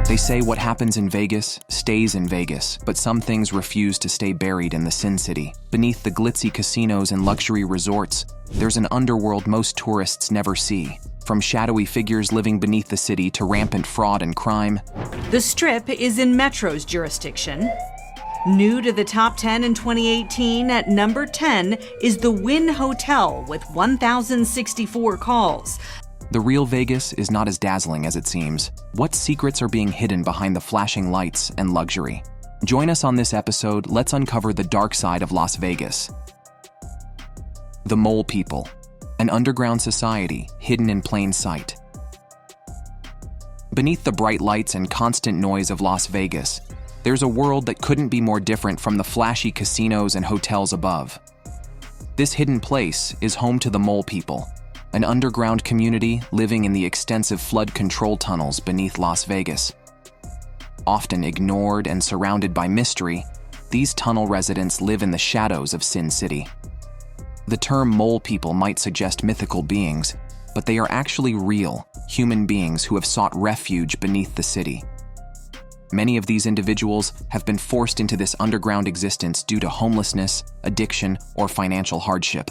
They say what happens in Vegas stays in Vegas, but some things refuse to stay buried in the Sin City. Beneath the glitzy casinos and luxury resorts, there's an underworld most tourists never see. From shadowy figures living beneath the city to rampant fraud and crime. The Strip is in Metro's jurisdiction. New to the top 10 in 2018, at number 10 is the Wynn Hotel with 1,064 calls. The real Vegas is not as dazzling as it seems. What secrets are being hidden behind the flashing lights and luxury? Join us on this episode. Let's uncover the dark side of Las Vegas. The Mole People, an underground society hidden in plain sight. Beneath the bright lights and constant noise of Las Vegas, there's a world that couldn't be more different from the flashy casinos and hotels above. This hidden place is home to the Mole People, an underground community living in the extensive flood control tunnels beneath Las Vegas. Often ignored and surrounded by mystery, these tunnel residents live in the shadows of Sin City. The term Mole People might suggest mythical beings, but they are actually real, human beings who have sought refuge beneath the city. Many of these individuals have been forced into this underground existence due to homelessness, addiction, or financial hardship.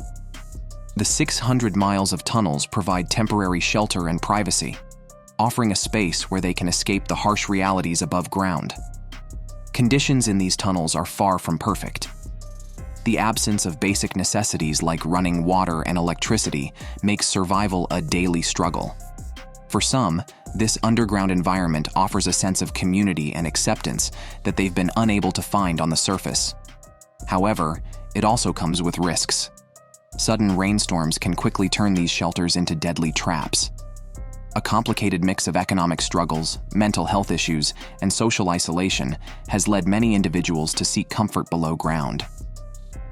The 600 miles of tunnels provide temporary shelter and privacy, offering a space where they can escape the harsh realities above ground. Conditions in these tunnels are far from perfect. The absence of basic necessities like running water and electricity makes survival a daily struggle. For some, this underground environment offers a sense of community and acceptance that they've been unable to find on the surface. However, it also comes with risks. Sudden rainstorms can quickly turn these shelters into deadly traps. A complicated mix of economic struggles, mental health issues, and social isolation has led many individuals to seek comfort below ground.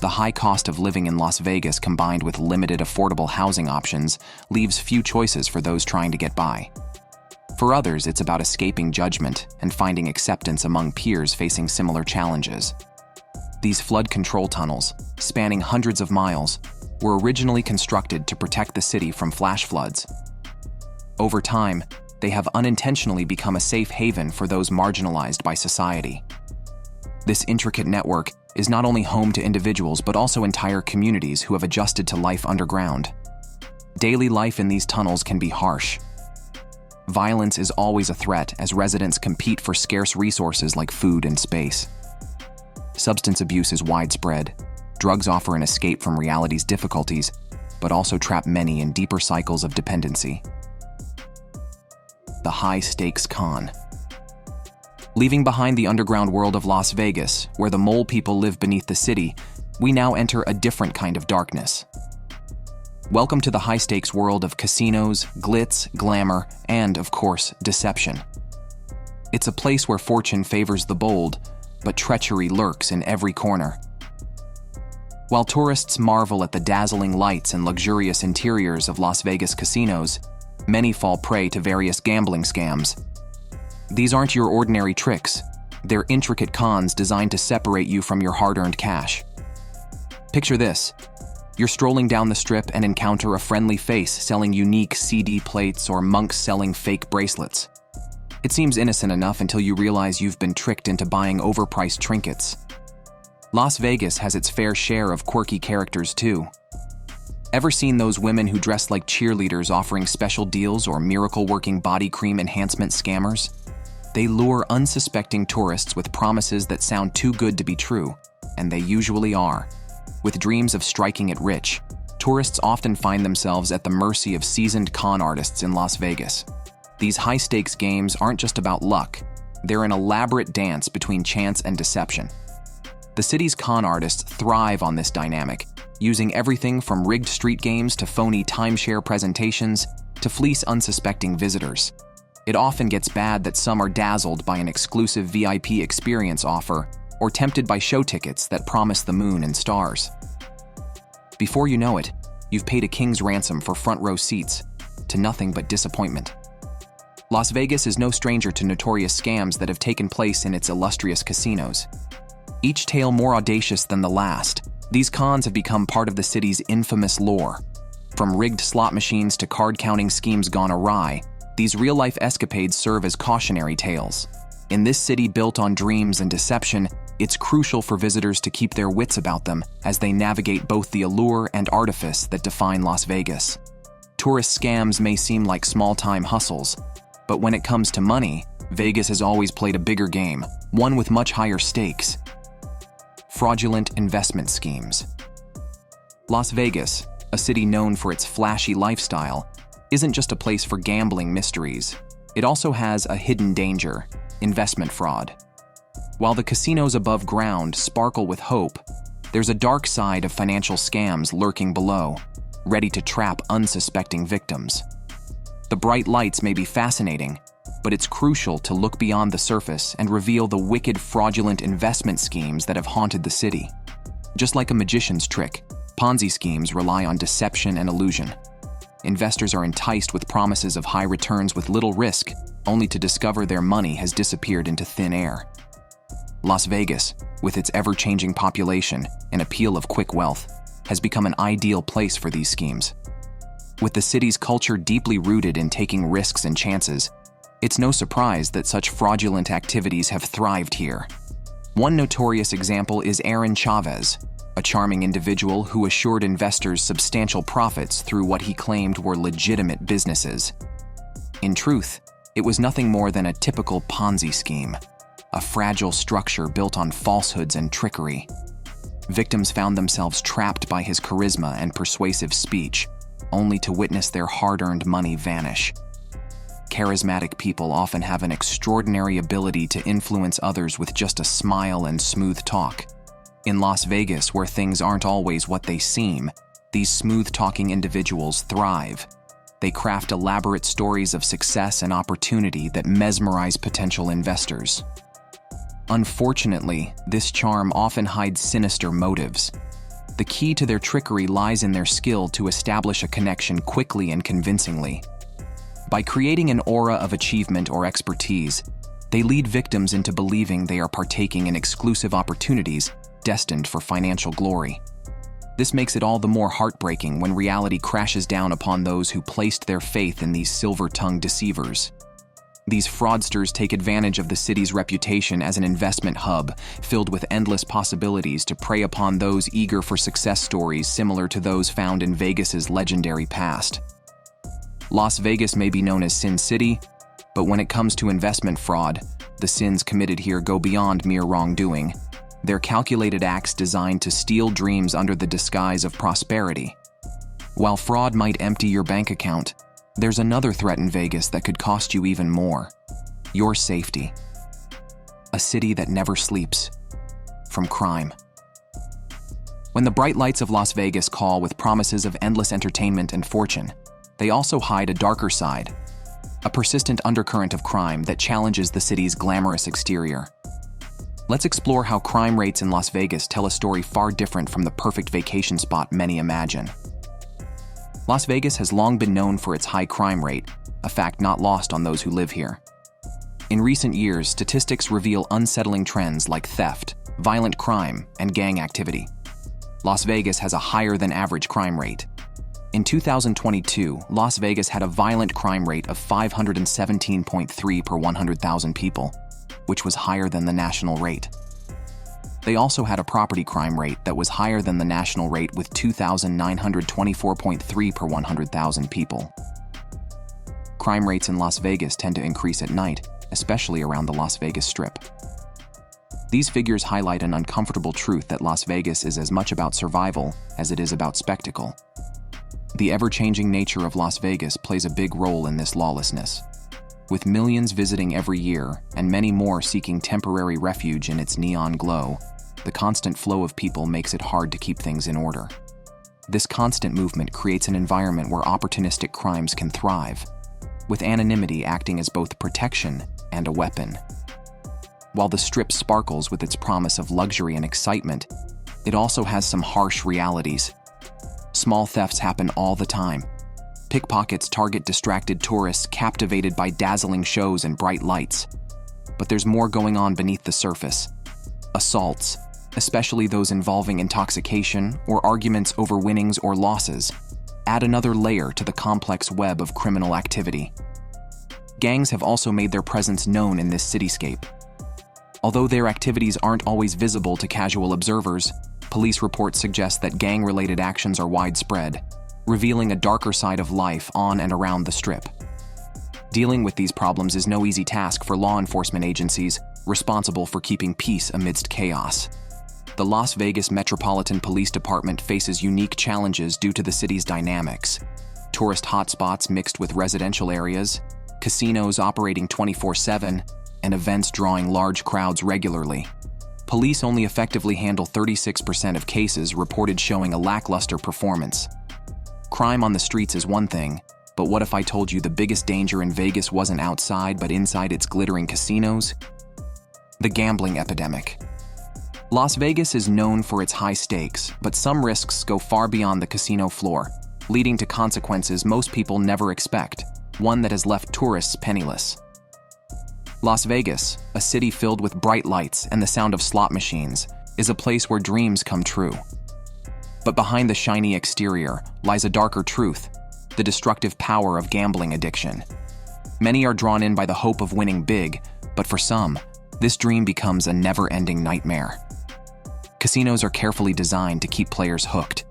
The high cost of living in Las Vegas combined with limited affordable housing options leaves few choices for those trying to get by. For others, it's about escaping judgment and finding acceptance among peers facing similar challenges. These flood control tunnels, spanning hundreds of miles, were originally constructed to protect the city from flash floods. Over time, they have unintentionally become a safe haven for those marginalized by society. This intricate network is not only home to individuals but also entire communities who have adjusted to life underground. Daily life in these tunnels can be harsh. Violence is always a threat as residents compete for scarce resources like food and space. Substance abuse is widespread. Drugs offer an escape from reality's difficulties, but also trap many in deeper cycles of dependency. The high-stakes con. Leaving behind the underground world of Las Vegas, where the Mole People live beneath the city, we now enter a different kind of darkness. Welcome to the high-stakes world of casinos, glitz, glamour, and, of course, deception. It's a place where fortune favors the bold, but treachery lurks in every corner. While tourists marvel at the dazzling lights and luxurious interiors of Las Vegas casinos, many fall prey to various gambling scams. These aren't your ordinary tricks. They're intricate cons designed to separate you from your hard-earned cash. Picture this. You're strolling down the strip and encounter a friendly face selling unique CD plates or monks selling fake bracelets. It seems innocent enough until you realize you've been tricked into buying overpriced trinkets. Las Vegas has its fair share of quirky characters too. Ever seen those women who dress like cheerleaders offering special deals or miracle-working body cream enhancement scammers? They lure unsuspecting tourists with promises that sound too good to be true, and they usually are. With dreams of striking it rich, tourists often find themselves at the mercy of seasoned con artists in Las Vegas. These high-stakes games aren't just about luck. They're an elaborate dance between chance and deception. The city's con artists thrive on this dynamic, using everything from rigged street games to phony timeshare presentations to fleece unsuspecting visitors. It often gets bad that some are dazzled by an exclusive VIP experience offer or tempted by show tickets that promise the moon and stars. Before you know it, you've paid a king's ransom for front-row seats to nothing but disappointment. Las Vegas is no stranger to notorious scams that have taken place in its illustrious casinos. Each tale more audacious than the last, these cons have become part of the city's infamous lore. From rigged slot machines to card-counting schemes gone awry, these real-life escapades serve as cautionary tales. In this city built on dreams and deception, it's crucial for visitors to keep their wits about them as they navigate both the allure and artifice that define Las Vegas. Tourist scams may seem like small-time hustles, but when it comes to money, Vegas has always played a bigger game, one with much higher stakes. Fraudulent investment schemes. Las Vegas, a city known for its flashy lifestyle, isn't just a place for gambling mysteries. It also has a hidden danger: investment fraud. While the casinos above ground sparkle with hope, there's a dark side of financial scams lurking below, ready to trap unsuspecting victims. The bright lights may be fascinating, but it's crucial to look beyond the surface and reveal the wicked, fraudulent investment schemes that have haunted the city. Just like a magician's trick, Ponzi schemes rely on deception and illusion. Investors are enticed with promises of high returns with little risk, only to discover their money has disappeared into thin air. Las Vegas, with its ever-changing population and appeal of quick wealth, has become an ideal place for these schemes. With the city's culture deeply rooted in taking risks and chances, it's no surprise that such fraudulent activities have thrived here. One notorious example is Aaron Chavez, a charming individual who assured investors substantial profits through what he claimed were legitimate businesses. In truth, it was nothing more than a typical Ponzi scheme, a fragile structure built on falsehoods and trickery. Victims found themselves trapped by his charisma and persuasive speech, only to witness their hard-earned money vanish. Charismatic people often have an extraordinary ability to influence others with just a smile and smooth talk. In Las Vegas, where things aren't always what they seem, these smooth-talking individuals thrive. They craft elaborate stories of success and opportunity that mesmerize potential investors. Unfortunately, this charm often hides sinister motives. The key to their trickery lies in their skill to establish a connection quickly and convincingly. By creating an aura of achievement or expertise, they lead victims into believing they are partaking in exclusive opportunities destined for financial glory. This makes it all the more heartbreaking when reality crashes down upon those who placed their faith in these silver-tongued deceivers. These fraudsters take advantage of the city's reputation as an investment hub, filled with endless possibilities to prey upon those eager for success stories similar to those found in Vegas's legendary past. Las Vegas may be known as Sin City, but when it comes to investment fraud, the sins committed here go beyond mere wrongdoing. They're calculated acts designed to steal dreams under the disguise of prosperity. While fraud might empty your bank account, there's another threat in Vegas that could cost you even more: your safety. A city that never sleeps. From crime. When the bright lights of Las Vegas call with promises of endless entertainment and fortune, they also hide a darker side, a persistent undercurrent of crime that challenges the city's glamorous exterior. Let's explore how crime rates in Las Vegas tell a story far different from the perfect vacation spot many imagine. Las Vegas has long been known for its high crime rate, a fact not lost on those who live here. In recent years, statistics reveal unsettling trends like theft, violent crime, and gang activity. Las Vegas has a higher-than-average crime rate. In 2022, Las Vegas had a violent crime rate of 517.3 per 100,000 people, which was higher than the national rate. They also had a property crime rate that was higher than the national rate with 2,924.3 per 100,000 people. Crime rates in Las Vegas tend to increase at night, especially around the Las Vegas Strip. These figures highlight an uncomfortable truth that Las Vegas is as much about survival as it is about spectacle. The ever-changing nature of Las Vegas plays a big role in this lawlessness. With millions visiting every year and many more seeking temporary refuge in its neon glow, the constant flow of people makes it hard to keep things in order. This constant movement creates an environment where opportunistic crimes can thrive, with anonymity acting as both protection and a weapon. While the Strip sparkles with its promise of luxury and excitement, it also has some harsh realities. Small thefts happen all the time. Pickpockets target distracted tourists captivated by dazzling shows and bright lights. But there's more going on beneath the surface. Assaults, especially those involving intoxication or arguments over winnings or losses, add another layer to the complex web of criminal activity. Gangs have also made their presence known in this cityscape, Although their activities aren't always visible to casual observers, police reports suggest that gang-related actions are widespread, revealing a darker side of life on and around the Strip. Dealing with these problems is no easy task for law enforcement agencies responsible for keeping peace amidst chaos. The Las Vegas Metropolitan Police Department faces unique challenges due to the city's dynamics: tourist hotspots mixed with residential areas, casinos operating 24/7, and events drawing large crowds regularly. Police only effectively handle 36% of cases reported showing a lackluster performance. Crime on the streets is one thing, but what if I told you the biggest danger in Vegas wasn't outside but inside its glittering casinos? The gambling epidemic. Las Vegas is known for its high stakes, but some risks go far beyond the casino floor, leading to consequences most people never expect, one that has left tourists penniless. Las Vegas, a city filled with bright lights and the sound of slot machines, is a place where dreams come true. But behind the shiny exterior lies a darker truth: the destructive power of gambling addiction. Many are drawn in by the hope of winning big, but for some, this dream becomes a never-ending nightmare. Casinos are carefully designed to keep players hooked.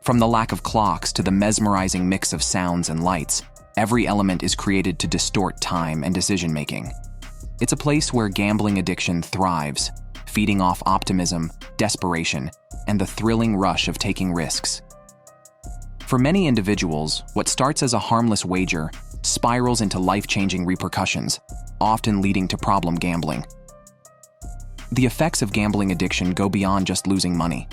From the lack of clocks to the mesmerizing mix of sounds and lights, every element is created to distort time and decision-making. It's a place where gambling addiction thrives, feeding off optimism, desperation, and the thrilling rush of taking risks. For many individuals, what starts as a harmless wager spirals into life-changing repercussions, often leading to problem gambling. The effects of gambling addiction go beyond just losing money.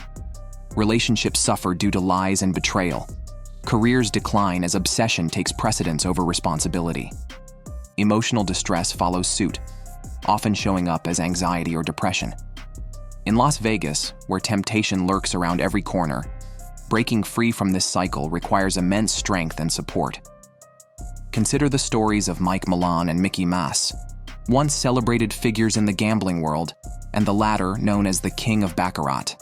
Relationships suffer due to lies and betrayal. Careers decline as obsession takes precedence over responsibility. Emotional distress follows suit, often showing up as anxiety or depression. In Las Vegas, where temptation lurks around every corner, breaking free from this cycle requires immense strength and support. Consider the stories of Mike Milan and Mickey Mas, once celebrated figures in the gambling world, and the latter known as the King of Baccarat.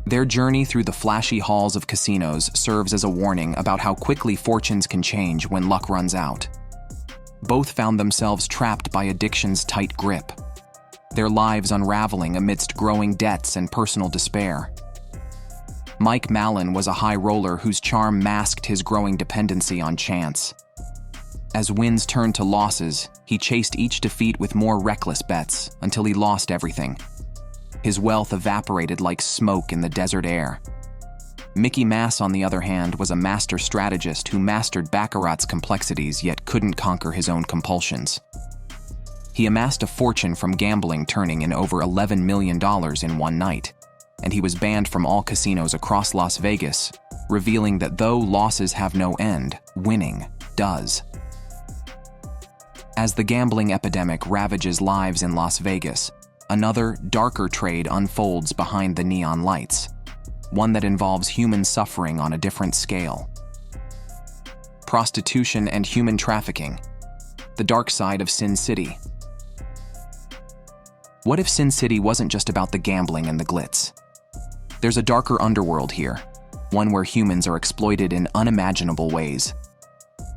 Their journey through the flashy halls of casinos serves as a warning about how quickly fortunes can change when luck runs out. Both found themselves trapped by addiction's tight grip, their lives unraveling amidst growing debts and personal despair. Mike Mallon was a high roller whose charm masked his growing dependency on chance. As wins turned to losses, he chased each defeat with more reckless bets until he lost everything. His wealth evaporated like smoke in the desert air. Mickey Mas, on the other hand, was a master strategist who mastered Baccarat's complexities yet couldn't conquer his own compulsions. He amassed a fortune from gambling, turning in over $11 million in one night, and he was banned from all casinos across Las Vegas, revealing that though losses have no end, winning does. As the gambling epidemic ravages lives in Las Vegas, another, darker trade unfolds behind the neon lights, one that involves human suffering on a different scale. Prostitution and human trafficking, the dark side of Sin City. What if Sin City wasn't just about the gambling and the glitz? There's a darker underworld here, one where humans are exploited in unimaginable ways.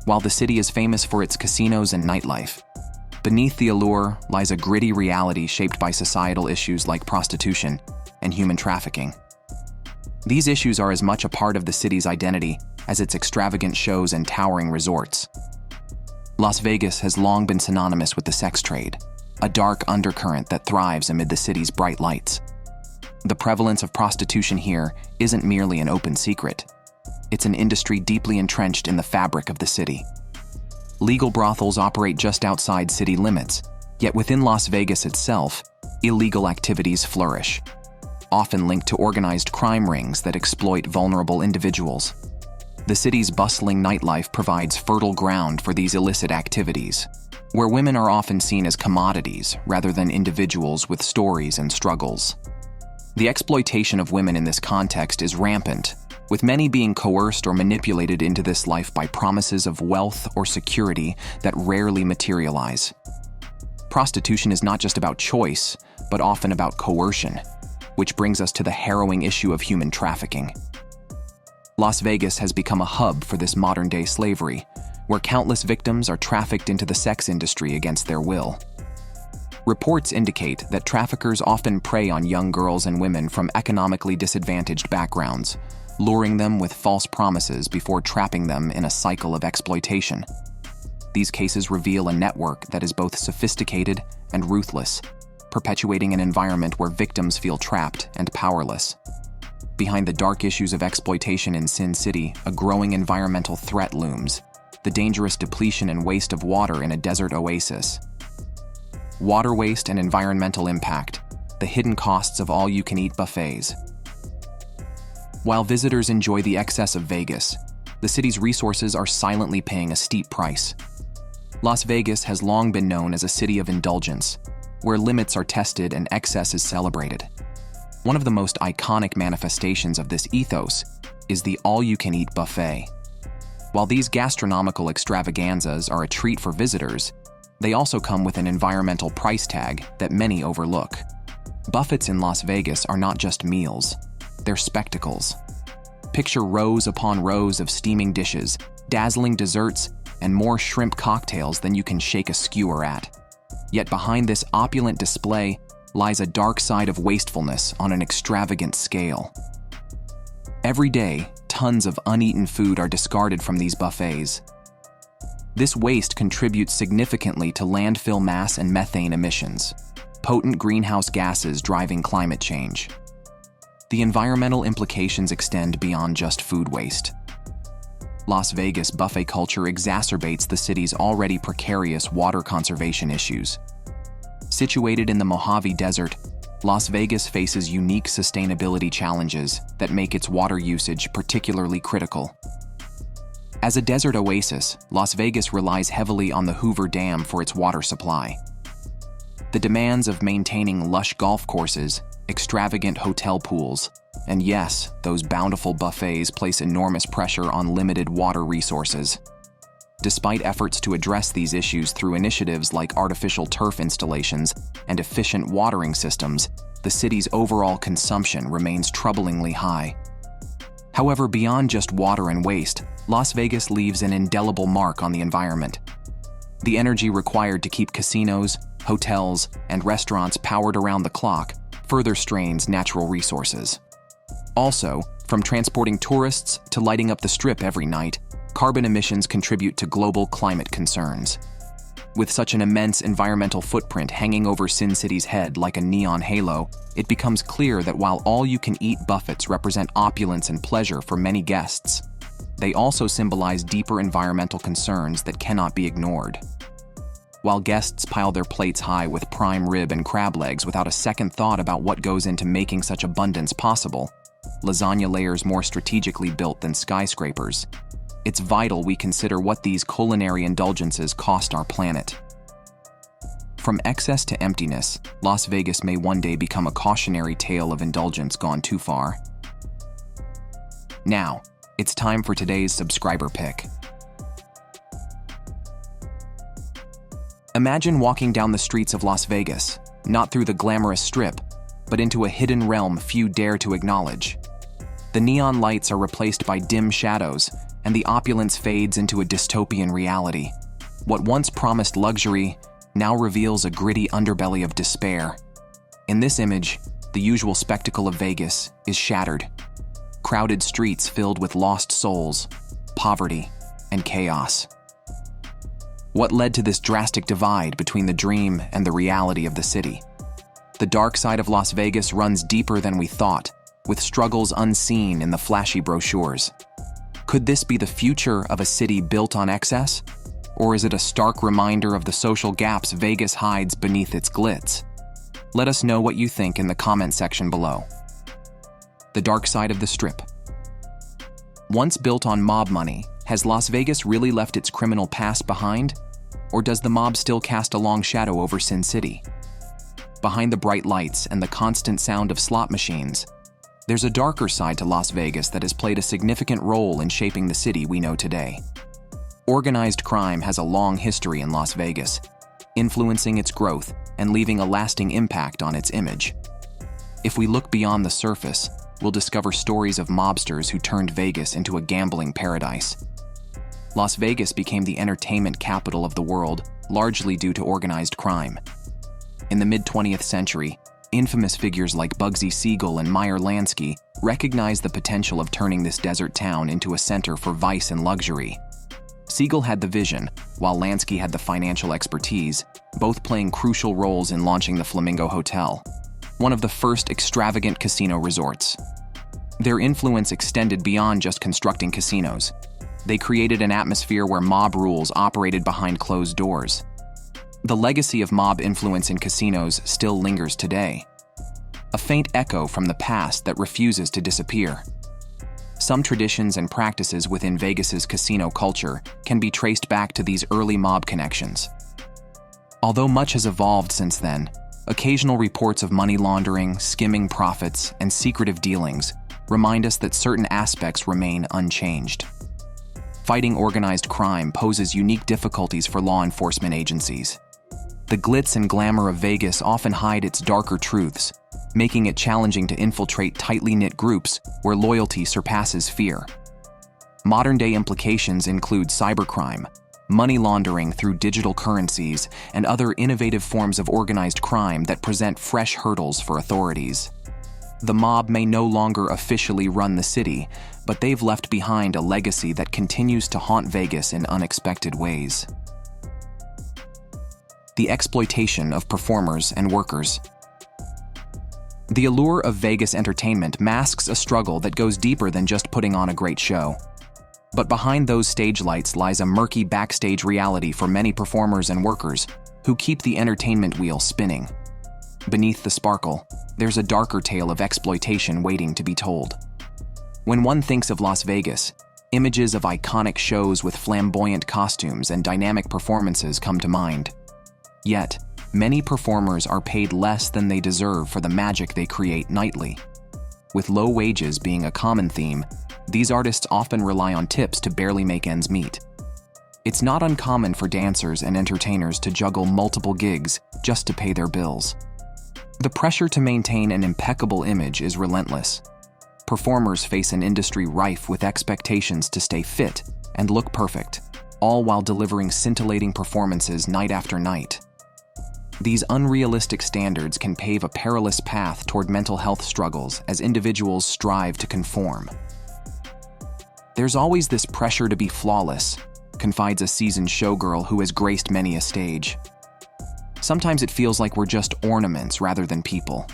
While the city is famous for its casinos and nightlife, beneath the allure lies a gritty reality shaped by societal issues like prostitution and human trafficking. These issues are as much a part of the city's identity as its extravagant shows and towering resorts. Las Vegas has long been synonymous with the sex trade, a dark undercurrent that thrives amid the city's bright lights. The prevalence of prostitution here isn't merely an open secret. It's an industry deeply entrenched in the fabric of the city. Legal brothels operate just outside city limits, yet within Las Vegas itself, illegal activities flourish, often linked to organized crime rings that exploit vulnerable individuals. The city's bustling nightlife provides fertile ground for these illicit activities, where women are often seen as commodities rather than individuals with stories and struggles. The exploitation of women in this context is rampant, with many being coerced or manipulated into this life by promises of wealth or security that rarely materialize. Prostitution is not just about choice, but often about coercion, which brings us to the harrowing issue of human trafficking. Las Vegas has become a hub for this modern-day slavery, where countless victims are trafficked into the sex industry against their will. Reports indicate that traffickers often prey on young girls and women from economically disadvantaged backgrounds, luring them with false promises before trapping them in a cycle of exploitation. These cases reveal a network that is both sophisticated and ruthless, perpetuating an environment where victims feel trapped and powerless. Behind the dark issues of exploitation in Sin City, a growing environmental threat looms: the dangerous depletion and waste of water in a desert oasis. Water waste and environmental impact, the hidden costs of all-you-can-eat buffets. While visitors enjoy the excess of Vegas, the city's resources are silently paying a steep price. Las Vegas has long been known as a city of indulgence, where limits are tested and excess is celebrated. One of the most iconic manifestations of this ethos is the all-you-can-eat buffet. While these gastronomical extravaganzas are a treat for visitors, they also come with an environmental price tag that many overlook. Buffets in Las Vegas are not just meals, they're spectacles. Picture rows upon rows of steaming dishes, dazzling desserts, and more shrimp cocktails than you can shake a skewer at. Yet behind this opulent display lies a dark side of wastefulness on an extravagant scale. Every day, tons of uneaten food are discarded from these buffets. This waste contributes significantly to landfill mass and methane emissions, potent greenhouse gases driving climate change. The environmental implications extend beyond just food waste. Las Vegas buffet culture exacerbates the city's already precarious water conservation issues. Situated in the Mojave Desert, Las Vegas faces unique sustainability challenges that make its water usage particularly critical. As a desert oasis, Las Vegas relies heavily on the Hoover Dam for its water supply. The demands of maintaining lush golf courses, extravagant hotel pools, and yes, those bountiful buffets place enormous pressure on limited water resources. Despite efforts to address these issues through initiatives like artificial turf installations and efficient watering systems, the city's overall consumption remains troublingly high. However, beyond just water and waste, Las Vegas leaves an indelible mark on the environment. The energy required to keep casinos, hotels, and restaurants powered around the clock further strains natural resources. Also, from transporting tourists to lighting up the Strip every night, carbon emissions contribute to global climate concerns. With such an immense environmental footprint hanging over Sin City's head like a neon halo, it becomes clear that while all-you-can-eat buffets represent opulence and pleasure for many guests, they also symbolize deeper environmental concerns that cannot be ignored. While guests pile their plates high with prime rib and crab legs without a second thought about what goes into making such abundance possible, lasagna layers more strategically built than skyscrapers, it's vital we consider what these culinary indulgences cost our planet. From excess to emptiness, Las Vegas may one day become a cautionary tale of indulgence gone too far. Now, it's time for today's subscriber pick. Imagine walking down the streets of Las Vegas, not through the glamorous Strip, but into a hidden realm few dare to acknowledge. The neon lights are replaced by dim shadows, and the opulence fades into a dystopian reality. What once promised luxury now reveals a gritty underbelly of despair. In this image, the usual spectacle of Vegas is shattered. Crowded streets filled with lost souls, poverty, and chaos. What led to this drastic divide between the dream and the reality of the city? The dark side of Las Vegas runs deeper than we thought, with struggles unseen in the flashy brochures. Could this be the future of a city built on excess? Or is it a stark reminder of the social gaps Vegas hides beneath its glitz? Let us know what you think in the comment section below. The dark side of the Strip. Once built on mob money, has Las Vegas really left its criminal past behind? Or does the mob still cast a long shadow over Sin City? Behind the bright lights and the constant sound of slot machines, there's a darker side to Las Vegas that has played a significant role in shaping the city we know today. Organized crime has a long history in Las Vegas, influencing its growth and leaving a lasting impact on its image. If we look beyond the surface, we'll discover stories of mobsters who turned Vegas into a gambling paradise. Las Vegas became the entertainment capital of the world, largely due to organized crime. In the mid-20th century, infamous figures like Bugsy Siegel and Meyer Lansky recognized the potential of turning this desert town into a center for vice and luxury. Siegel had the vision, while Lansky had the financial expertise, both playing crucial roles in launching the Flamingo Hotel, one of the first extravagant casino resorts. Their influence extended beyond just constructing casinos. They created an atmosphere where mob rules operated behind closed doors. The legacy of mob influence in casinos still lingers today, a faint echo from the past that refuses to disappear. Some traditions and practices within Vegas's casino culture can be traced back to these early mob connections. Although much has evolved since then, occasional reports of money laundering, skimming profits, and secretive dealings remind us that certain aspects remain unchanged. Fighting organized crime poses unique difficulties for law enforcement agencies. The glitz and glamour of Vegas often hide its darker truths, making it challenging to infiltrate tightly knit groups where loyalty surpasses fear. Modern-day implications include cybercrime, money laundering through digital currencies, and other innovative forms of organized crime that present fresh hurdles for authorities. The mob may no longer officially run the city, but they've left behind a legacy that continues to haunt Vegas in unexpected ways. The exploitation of performers and workers. The allure of Vegas entertainment masks a struggle that goes deeper than just putting on a great show. But behind those stage lights lies a murky backstage reality for many performers and workers who keep the entertainment wheel spinning. Beneath the sparkle, there's a darker tale of exploitation waiting to be told. When one thinks of Las Vegas, images of iconic shows with flamboyant costumes and dynamic performances come to mind. Yet, many performers are paid less than they deserve for the magic they create nightly. With low wages being a common theme, these artists often rely on tips to barely make ends meet. It's not uncommon for dancers and entertainers to juggle multiple gigs just to pay their bills. The pressure to maintain an impeccable image is relentless. Performers face an industry rife with expectations to stay fit and look perfect, all while delivering scintillating performances night after night. These unrealistic standards can pave a perilous path toward mental health struggles as individuals strive to conform. There's always this pressure to be flawless, confides a seasoned showgirl who has graced many a stage. Sometimes it feels like we're just ornaments rather than people.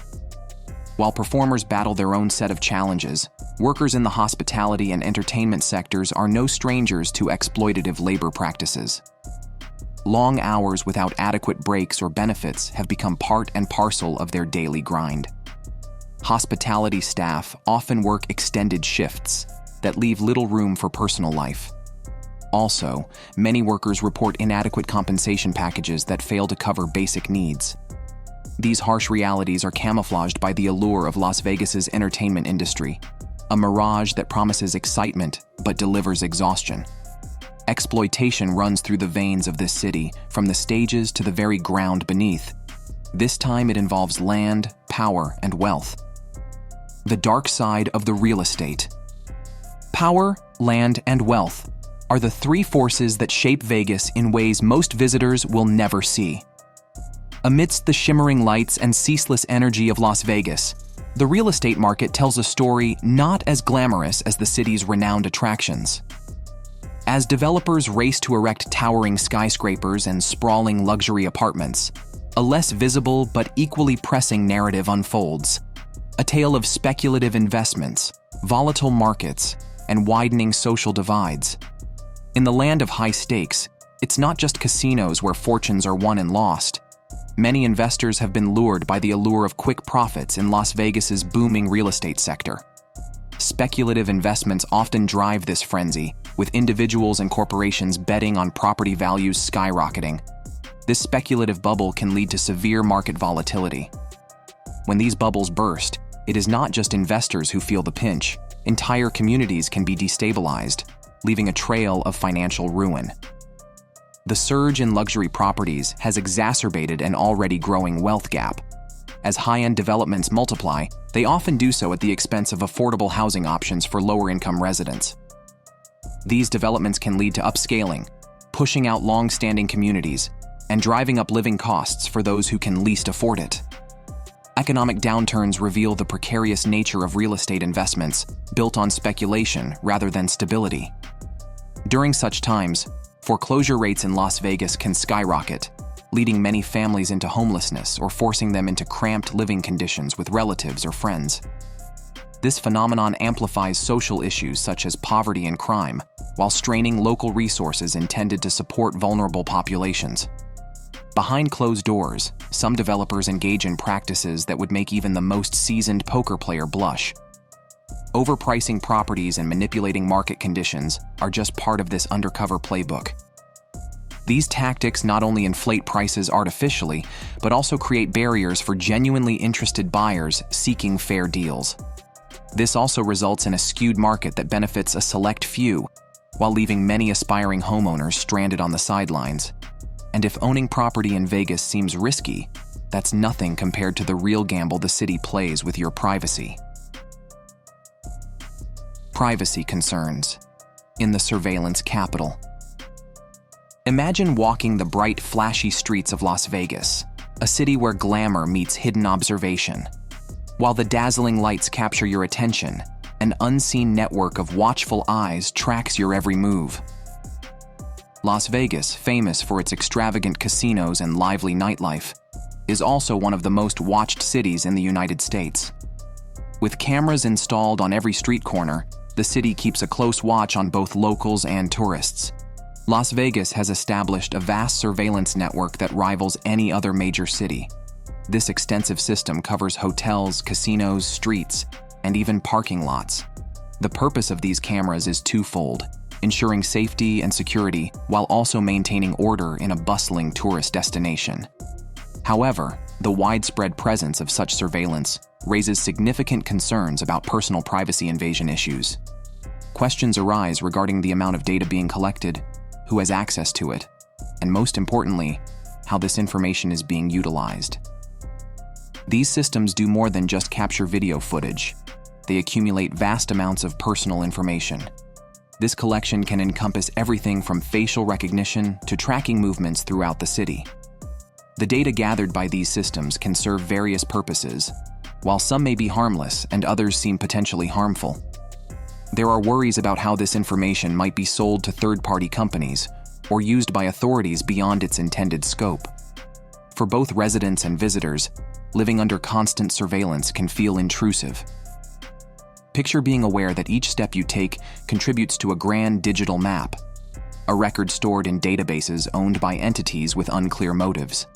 While performers battle their own set of challenges, workers in the hospitality and entertainment sectors are no strangers to exploitative labor practices. Long hours without adequate breaks or benefits have become part and parcel of their daily grind. Hospitality staff often work extended shifts that leave little room for personal life. Also, many workers report inadequate compensation packages that fail to cover basic needs. These harsh realities are camouflaged by the allure of Las Vegas's entertainment industry, a mirage that promises excitement but delivers exhaustion. Exploitation runs through the veins of this city, from the stages to the very ground beneath. This time it involves land, power, and wealth. The dark side of the real estate. Power, land, and wealth are the three forces that shape Vegas in ways most visitors will never see. Amidst the shimmering lights and ceaseless energy of Las Vegas, the real estate market tells a story not as glamorous as the city's renowned attractions. As developers race to erect towering skyscrapers and sprawling luxury apartments, a less visible but equally pressing narrative unfolds. A tale of speculative investments, volatile markets, and widening social divides. In the land of high stakes, it's not just casinos where fortunes are won and lost. Many investors have been lured by the allure of quick profits in Las Vegas's booming real estate sector. Speculative investments often drive this frenzy, with individuals and corporations betting on property values skyrocketing. This speculative bubble can lead to severe market volatility. When these bubbles burst, it is not just investors who feel the pinch. Entire communities can be destabilized, leaving a trail of financial ruin. The surge in luxury properties has exacerbated an already growing wealth gap. As high-end developments multiply, they often do so at the expense of affordable housing options for lower-income residents. These developments can lead to upscaling, pushing out long-standing communities, and driving up living costs for those who can least afford it. Economic downturns reveal the precarious nature of real estate investments built on speculation rather than stability. During such times, foreclosure rates in Las Vegas can skyrocket, leading many families into homelessness or forcing them into cramped living conditions with relatives or friends. This phenomenon amplifies social issues such as poverty and crime, while straining local resources intended to support vulnerable populations. Behind closed doors, some developers engage in practices that would make even the most seasoned poker player blush. Overpricing properties and manipulating market conditions are just part of this undercover playbook. These tactics not only inflate prices artificially, but also create barriers for genuinely interested buyers seeking fair deals. This also results in a skewed market that benefits a select few, while leaving many aspiring homeowners stranded on the sidelines. And if owning property in Vegas seems risky, that's nothing compared to the real gamble the city plays with your privacy. Privacy concerns in the surveillance capital. Imagine walking the bright, flashy streets of Las Vegas, a city where glamour meets hidden observation. While the dazzling lights capture your attention, an unseen network of watchful eyes tracks your every move. Las Vegas, famous for its extravagant casinos and lively nightlife, is also one of the most watched cities in the United States. With cameras installed on every street corner, the city keeps a close watch on both locals and tourists. Las Vegas has established a vast surveillance network that rivals any other major city. This extensive system covers hotels, casinos, streets, and even parking lots. The purpose of these cameras is twofold: ensuring safety and security while also maintaining order in a bustling tourist destination. However, the widespread presence of such surveillance raises significant concerns about personal privacy invasion issues. Questions arise regarding the amount of data being collected, who has access to it, and most importantly, how this information is being utilized. These systems do more than just capture video footage. They accumulate vast amounts of personal information. This collection can encompass everything from facial recognition to tracking movements throughout the city. The data gathered by these systems can serve various purposes, while some may be harmless and others seem potentially harmful. There are worries about how this information might be sold to third-party companies or used by authorities beyond its intended scope. For both residents and visitors, living under constant surveillance can feel intrusive. Picture being aware that each step you take contributes to a grand digital map, a record stored in databases owned by entities with unclear motives.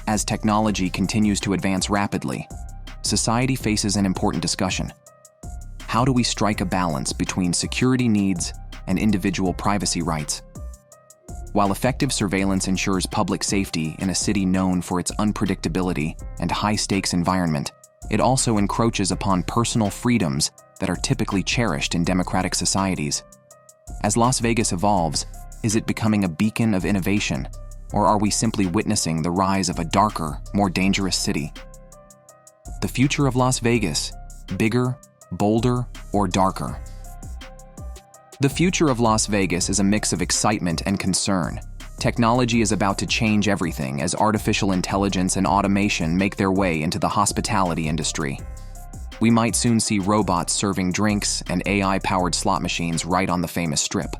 As technology continues to advance rapidly, society faces an important discussion. How do we strike a balance between security needs and individual privacy rights? While effective surveillance ensures public safety in a city known for its unpredictability and high-stakes environment, it also encroaches upon personal freedoms that are typically cherished in democratic societies. As Las Vegas evolves, is it becoming a beacon of innovation, or are we simply witnessing the rise of a darker, more dangerous city? The future of Las Vegas: bigger, bolder, or darker? The future of Las Vegas is a mix of excitement and concern. Technology is about to change everything as artificial intelligence and automation make their way into the hospitality industry. We might soon see robots serving drinks and AI-powered slot machines right on the famous strip.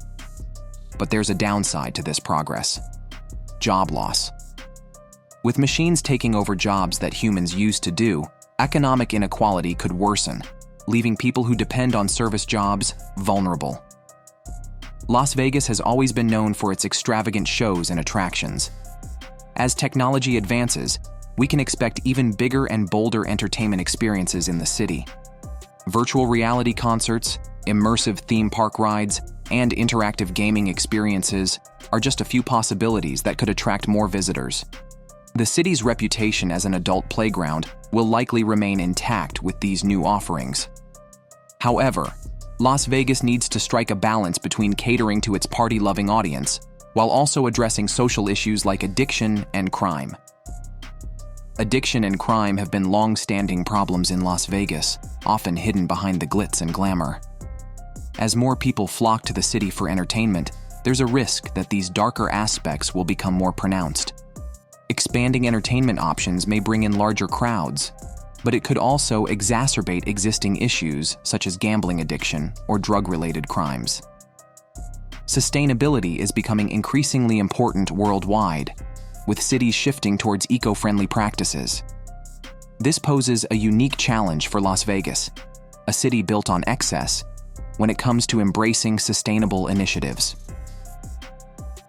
But there's a downside to this progress: job loss. With machines taking over jobs that humans used to do, economic inequality could worsen, leaving people who depend on service jobs vulnerable. Las Vegas has always been known for its extravagant shows and attractions. As technology advances, we can expect even bigger and bolder entertainment experiences in the city. Virtual reality concerts, immersive theme park rides, and interactive gaming experiences are just a few possibilities that could attract more visitors. The city's reputation as an adult playground will likely remain intact with these new offerings. However, Las Vegas needs to strike a balance between catering to its party-loving audience while also addressing social issues like addiction and crime. Addiction and crime have been long-standing problems in Las Vegas, often hidden behind the glitz and glamour. As more people flock to the city for entertainment, there's a risk that these darker aspects will become more pronounced. Expanding entertainment options may bring in larger crowds, but it could also exacerbate existing issues such as gambling addiction or drug-related crimes. Sustainability is becoming increasingly important worldwide, with cities shifting towards eco-friendly practices. This poses a unique challenge for Las Vegas, a city built on excess, when it comes to embracing sustainable initiatives.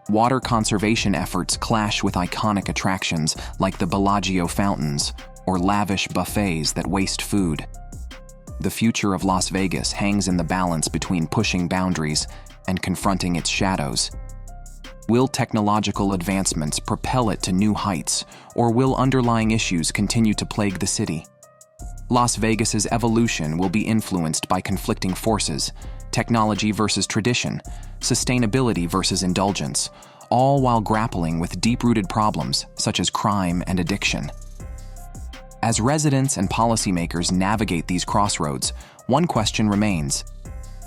Water conservation efforts clash with iconic attractions like the Bellagio fountains or lavish buffets that waste food. The future of Las Vegas hangs in the balance between pushing boundaries and confronting its shadows. Will technological advancements propel it to new heights, or will underlying issues continue to plague the city? Las Vegas's evolution will be influenced by conflicting forces: technology versus tradition, sustainability versus indulgence, all while grappling with deep-rooted problems such as crime and addiction. As residents and policymakers navigate these crossroads, one question remains: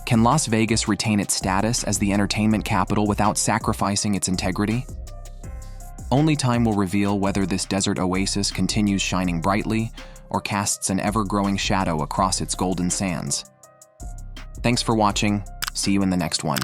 can Las Vegas retain its status as the entertainment capital without sacrificing its integrity? Only time will reveal whether this desert oasis continues shining brightly or casts an ever-growing shadow across its golden sands. Thanks for watching. See you in the next one.